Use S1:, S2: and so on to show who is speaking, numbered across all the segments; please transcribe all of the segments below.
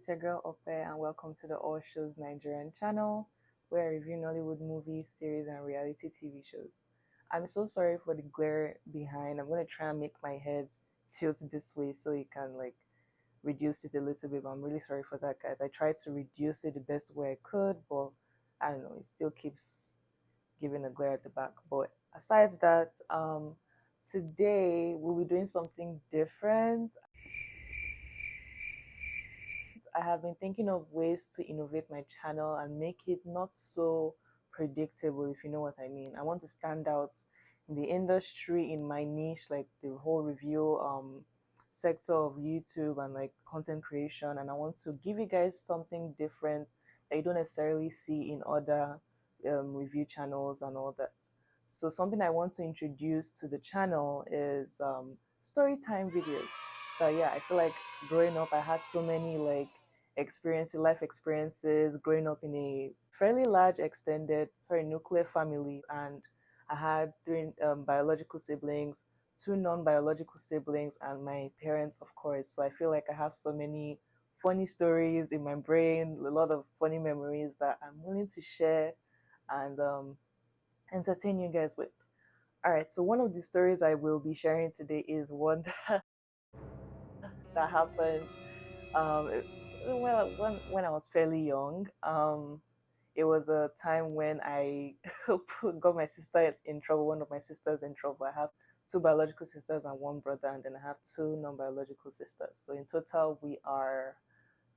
S1: it's your girl Ope, and welcome to the All Shows Nigerian channel, where I review Nollywood movies, series, and reality TV shows. I'm so sorry for the glare behind. I'm gonna try and make my head tilt this way so you can reduce it a little bit. But I'm really sorry for that, guys. I tried to reduce it the best way I could, but I don't know. It still keeps giving a glare at the back. But aside that, today we'll be doing something different. I have been thinking of ways to innovate my channel and make it not so predictable, if you know what I mean. I want to stand out in the industry, in my niche, like the whole review sector of YouTube and like content creation. And I want to give you guys something different that you don't necessarily see in other review channels and all that. So something I want to introduce to the channel is story time videos. So yeah, I feel like growing up I had so many life experiences growing up in a fairly large nuclear family, and I had three biological siblings, two non-biological siblings, and my parents, of course. So I feel like I have so many funny stories in my brain, a lot of funny memories that I'm willing to share and entertain you guys with. All right, so one of the stories I will be sharing today is one that happened um, when I was fairly young. It was a time when I got my sister in trouble, one of my sisters in trouble. I have two biological sisters and one brother, and then I have two non-biological sisters. So in total, we are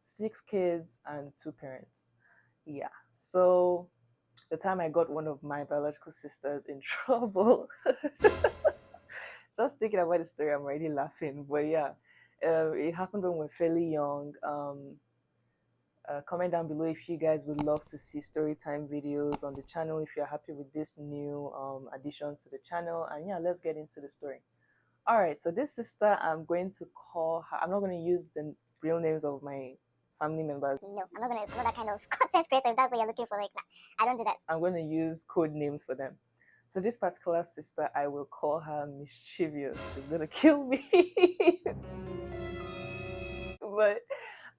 S1: six kids and two parents. Yeah. So the time I got one of my biological sisters in trouble, just thinking about the story, I'm already laughing. But yeah, it happened when we were fairly young. Comment down below if you guys would love to see story time videos on the channel, if you're happy with this new addition to the channel. And yeah, let's get into the story. All right, so this sister, I'm going to call her, I'm not going to use the real names of my family members.
S2: No, I'm not that kind of content creator if that's what you're looking for. Like, nah, I don't do that.
S1: I'm going to use code names for them. So this particular sister, I will call her Mischievous. She's going to kill me. But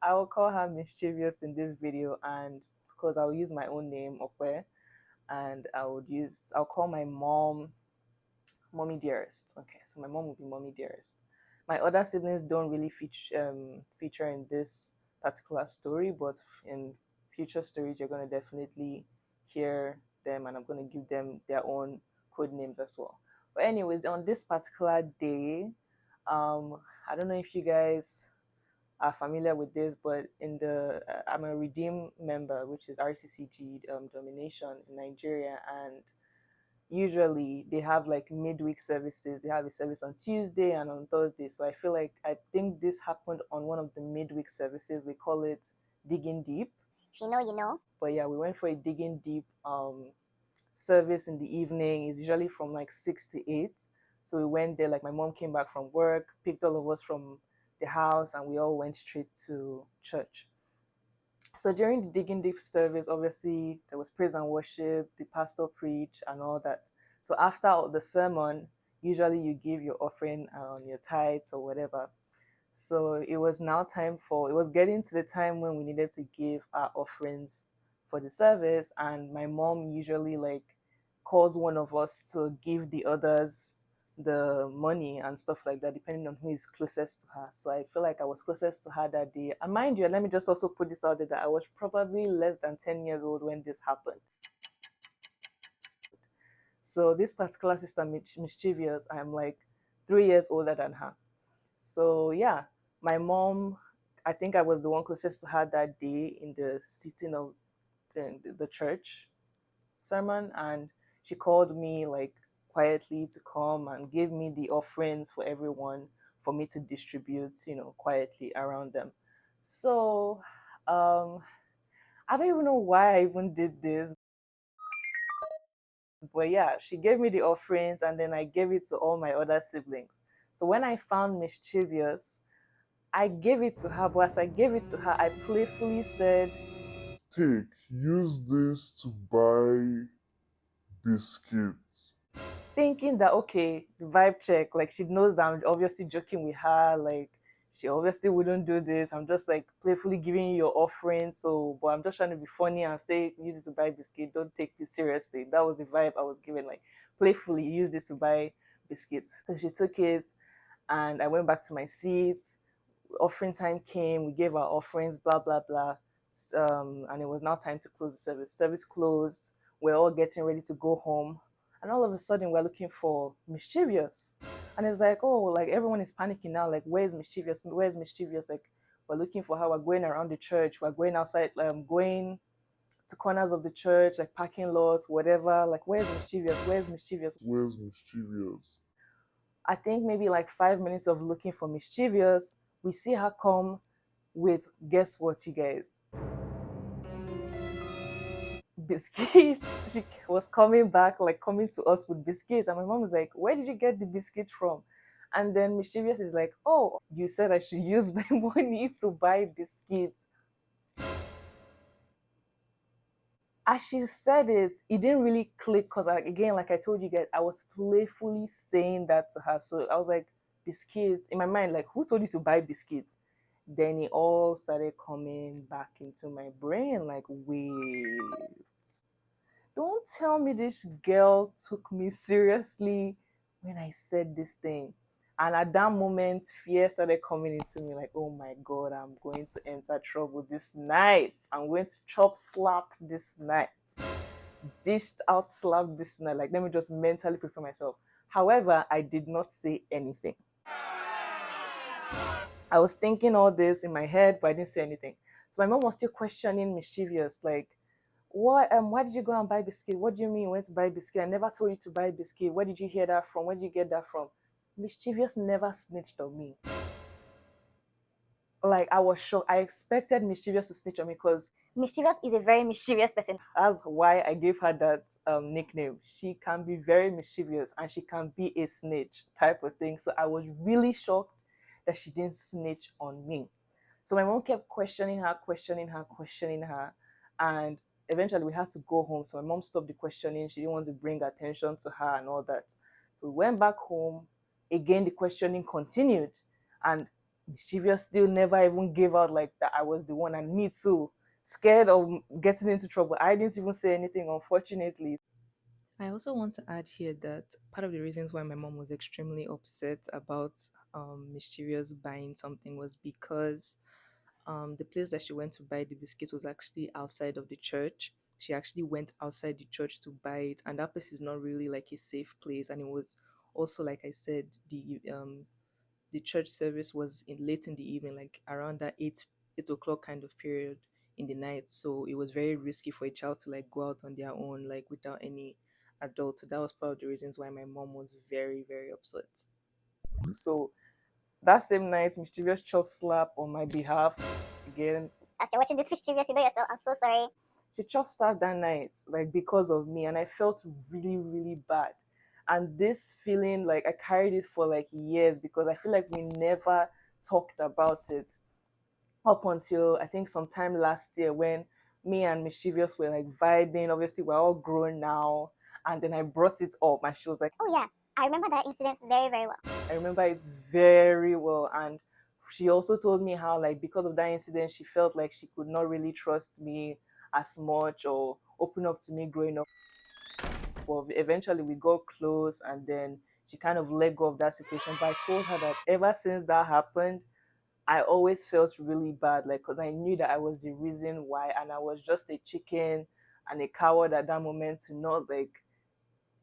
S1: I will call her Mischievous in this video, and because I'll use my own name, Okwe, and I'll call my mom Mommy Dearest. Okay, so my mom will be Mommy Dearest. My other siblings don't really feature in this particular story, but in future stories, you're going to definitely hear them, and I'm going to give them their own code names as well. But anyways, on this particular day, I don't know if you guys are familiar with this, but I'm a Redeem member, which is RCCG domination in Nigeria, and usually they have like midweek services. They have a service on Tuesday and on Thursday. So I think this happened on one of the midweek services. We call it Digging Deep.
S2: If you know, you know.
S1: But yeah, we went for a Digging Deep service in the evening. It's usually from like 6 to 8. So we went there, like my mom came back from work, picked all of us from the house, and we all went straight to church. So during the Digging Deep service, obviously there was praise and worship, the pastor preached and all that. So after the sermon, usually you give your offering on your tithes or whatever. So it was getting to the time when we needed to give our offerings for the service, and my mom usually calls one of us to give the others the money and stuff like that, depending on who is closest to her. So I feel like I was closest to her that day. And mind you, let me just also put this out there that I was probably less than 10 years old when this happened. So this particular sister, Mischievous, I'm like 3 years older than her. So yeah, my mom, I think I was the one closest to her that day in the sitting of the church sermon, and she called me like quietly to come and give me the offerings for everyone for me to distribute, quietly around them. So I don't even know why I even did this, but yeah, she gave me the offerings and then I gave it to all my other siblings. So when I found Mischievous, I gave it to her, but as I gave it to her, I playfully said,
S3: "Take, use this to buy biscuits."
S1: thinking that okay, vibe check, like she knows that I'm obviously joking with her, like she obviously wouldn't do this. I'm just like playfully giving you your offering. So, but I'm just trying to be funny and say, use it to buy biscuit. Don't take this seriously. That was the vibe I was given. Like, playfully, use this to buy biscuits. So she took it, and I went back to my seat. Offering time came. We gave our offerings, blah, blah, blah. And it was now time to close the service. Service closed. We're all getting ready to go home. And all of a sudden, we're looking for mischievous. And it's like, oh, like everyone is panicking now. Like, where's mischievous? Where's mischievous? Like, we're looking for her. We're going around the church. We're going outside, going to corners of the church, like parking lots, whatever. Like, where's mischievous? Where's mischievous?
S3: Where's mischievous?
S1: I think maybe like 5 minutes of looking for mischievous, we see her come with, guess what, you guys? Biscuits. She was coming back, like coming to us with biscuits. And my mom was like, where did you get the biscuits from? And then mischievous is like, oh, you said I should use my money to buy biscuits. As she said it, it didn't really click because, like, again, like I told you guys, I was playfully saying that to her. So I was like, biscuits in my mind, like, who told you to buy biscuits? Then it all started coming back into my brain, like, wait, don't tell me this girl took me seriously when I said this thing. And at that moment, fear started coming into me like, oh my God, I'm going to enter trouble this night. I'm going to chop slap this night. Dished out slap this night. Like, let me just mentally prepare myself. However, I did not say anything. I was thinking all this in my head, but I didn't say anything. So my mom was still questioning mischievous, like, what why did you go and buy biscuit? What do you mean you went to buy biscuit? I never told you to buy biscuit. Where did you hear that from? Where did you get that from? Mischievous never snitched on me. Like, I was shocked. I expected mischievous to snitch on me because
S2: Mischievous is a very mischievous person.
S1: that's why I gave her that nickname. She can be very mischievous and she can be a snitch type of thing. So I was really shocked that she didn't snitch on me. So my mom kept questioning her, questioning her, questioning her. And eventually we had to go home. So my mom stopped the questioning. She didn't want to bring attention to her and all that. So we went back home. Again, the questioning continued. And mischievous still never even gave out like that I was the one. And me too, scared of getting into trouble. I didn't even say anything, unfortunately. I also want to add here that part of the reasons why my mom was extremely upset about mischievous buying something was because the place that she went to buy the biscuit was actually outside of the church. She actually went outside the church to buy it, and that place is not really like a safe place. And it was also, like I said, the church service was late in the evening, like around that 8 o'clock kind of period in the night. So it was very risky for a child to like go out on their own, like without any adult. So that was part of the reasons why my mom was very, very upset. So that same night, mischievous chop slap on my behalf again.
S2: As you're watching this mischievous, you know yourself, I'm so sorry.
S1: She chop slap that night, like because of me, and I felt really, really bad. And this feeling, like I carried it for like years because I feel like we never talked about it up until I think sometime last year when me and mischievous were like vibing. Obviously, we're all grown now, and then I brought it up, and she was like,
S2: Oh yeah, I remember that incident very, very well.
S1: I remember it very well. And she also told me how, like, because of that incident, she felt like she could not really trust me as much or open up to me growing up. But eventually, we got close, and then she kind of let go of that situation. But I told her that ever since that happened, I always felt really bad, like, because I knew that I was the reason why, and I was just a chicken and a coward at that moment to not like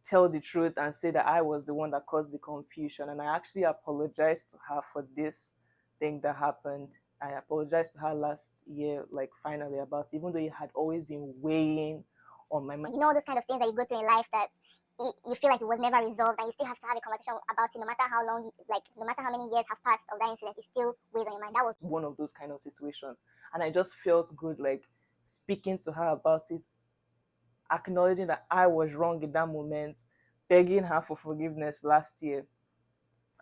S1: tell the truth and say that I was the one that caused the confusion. And I actually apologized to her for this thing that happened. I apologized to her last year, like finally, about it, even though it had always been weighing on my mind.
S2: You know those kind of things that you go through in life that you feel like it was never resolved, and you still have to have a conversation about it, no matter how long, like no matter how many years have passed of that incident, it still weighs on your mind. That was
S1: One of those kind of situations. And I just felt good, like speaking to her about it, acknowledging that I was wrong in that moment, begging her for forgiveness last year.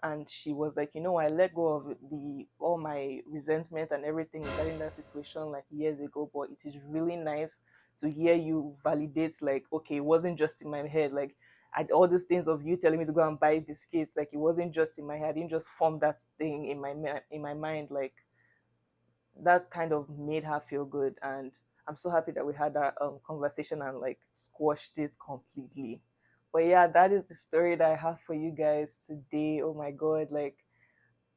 S1: And she was like, you know, I let go of the all my resentment and everything regarding that situation like years ago, but it is really nice to hear you validate, like, okay, it wasn't just in my head. Like, all those things of you telling me to go and buy biscuits, like it wasn't just in my head. I didn't just form that thing in my mind. Like that kind of made her feel good, and I'm so happy that we had that conversation and like squashed it completely. But yeah, that is the story that I have for you guys today. Oh my god, like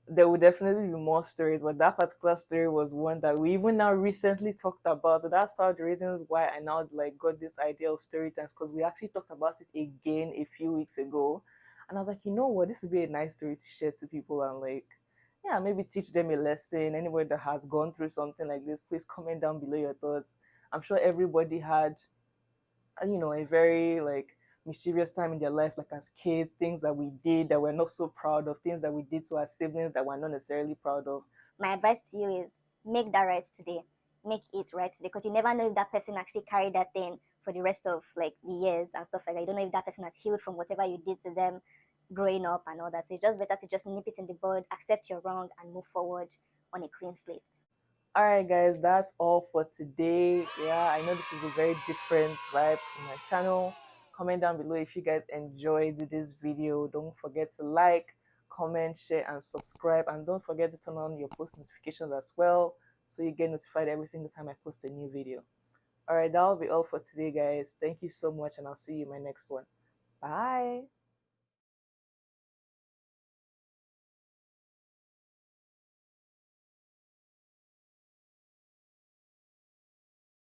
S1: there will definitely be more stories, but that particular story was one that we even now recently talked about. So that's part of the reasons why I now like got this idea of story times, because we actually talked about it again a few weeks ago. And I was like, you know what, this would be a nice story to share to people and like, yeah, maybe teach them a lesson. Anybody that has gone through something like this, please comment down below your thoughts. I'm sure everybody had, a very like mischievous time in their life, like as kids, things that we did that we're not so proud of, things that we did to our siblings that we're not necessarily proud of.
S2: My advice to you is make that right today. Make it right today, because you never know if that person actually carried that thing for the rest of like the years and stuff like that. You don't know if that person has healed from whatever you did to them growing up and all that. So it's just better to just nip it in the bud, accept you're wrong, and move forward on a clean slate.
S1: All right, guys, that's all for today. Yeah, I know this is a very different vibe from my channel. Comment down below if you guys enjoyed this video. Don't forget to like, comment, share, and subscribe. And don't forget to turn on your post notifications as well, so you get notified every single time I post a new video. All right, that'll be all for today, guys. Thank you so much, and I'll see you in my next one. Bye.